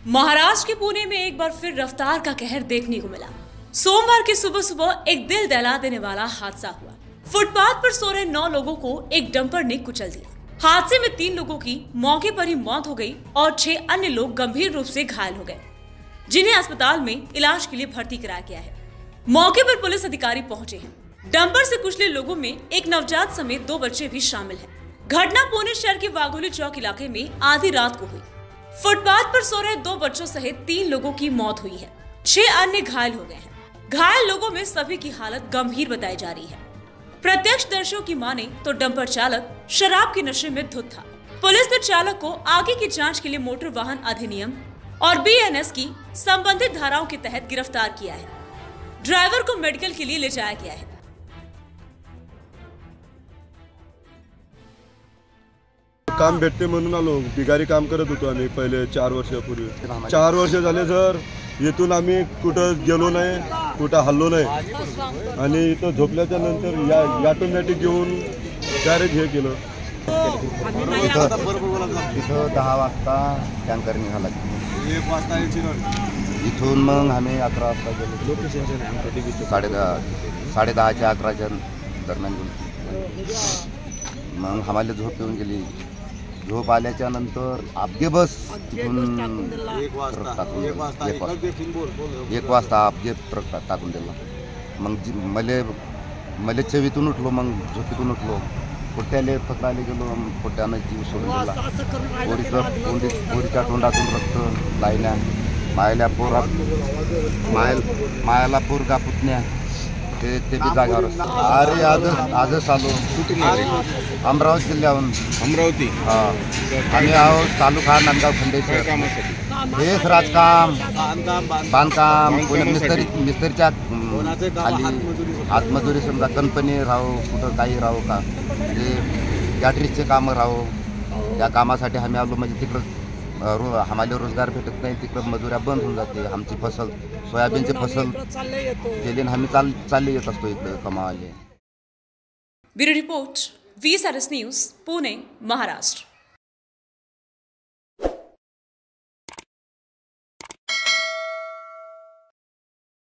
महाराष्ट्र के पुणे में एक बार फिर रफ्तार का कहर देखने को मिला। सोमवार की सुबह सुबह एक दिल दहला देने वाला हादसा हुआ। फुटपाथ पर सो रहे 9 लोगों को एक डंपर ने कुचल दिया। हादसे में 3 लोगों की मौके पर ही मौत हो गई और 6 अन्य लोग गंभीर रूप से घायल हो गए, जिन्हें अस्पताल में इलाज के लिए भर्ती कराया गया है। मौके पर पुलिस अधिकारी पहुंचे हैं। डंपर से कुचले लोगों में एक नवजात समेत 2 बच्चे भी शामिल हैं। घटना पुणे शहर के वाघोली चौक इलाके में आधी रात को हुई। फुटपाथ पर सो रहे 2 बच्चों सहित 3 लोगों की मौत हुई है। 6 अन्य घायल हो गए हैं। घायल लोगों में सभी की हालत गंभीर बताई जा रही है। प्रत्यक्षदर्शियों की माने तो डंपर चालक शराब के नशे में धुत था। पुलिस ने चालक को आगे की जांच के लिए मोटर वाहन अधिनियम और BNS की संबंधित धाराओं के तहत गिरफ्तार किया है। ड्राइवर को मेडिकल के लिए ले जाया गया है। काम भेटते म्हणून आलो। बिगारी काम करत होतो आम्ही पहिले 4 वर्षापूर्वी। 4 वर्ष झाले सर, इथून आम्ही कुठं गेलो नाही, कुठं हल्लो नाही आणि इथं झोपल्याच्या नंतर या ऑटोमॅटिक घेऊन डायरेक्ट हे केलं। इथं 10 वाजता टँकर निघाला, 1 वाजता इथून मग आम्ही 11 वाजता गेलो। लोकेशन 10:30 11च्या दरम्यान गेलो। मग आम्हाला झोप येऊन गेली। झोप आल्याच्या नंतर अपघे बस तिथून 1 वाजता अपघे ट्रक टाकून दिला। मग मले चवीतून उठलो, मग झोपेतून उठलो, पोट्याले पकडायला गेलो। पोट्यानं जीव सोडून दिला। पोरीच्या तोंडातून रक्त, लाईन्या, मायाला पोरगा पुतण्या ते बी जागावर। अरे आजच आलो अमरावती जिल्ह्याहून। अमरावती आम्ही आहोत तालुका नांदगाव खंडेश्वर। हेच राजकाम, बांधकाम, मिस्त्रीच्या खाली हातमजुरी, समजा कंपनी राहो, कुठं काही राहो का, म्हणजे गॅटरीजचे कामं राहो, त्या कामासाठी आम्ही आलो। म्हणजे तिकडं आम्हाला रोजगार भेटत नाही, तिकडं मजुऱ्या बंद होऊन जाते। आमची फसल, सोयाबीनची फसल केली, आम्ही चालले येत असतो इकडे कमावाले। Bureau report, VSRS news, Pune, Maharashtra.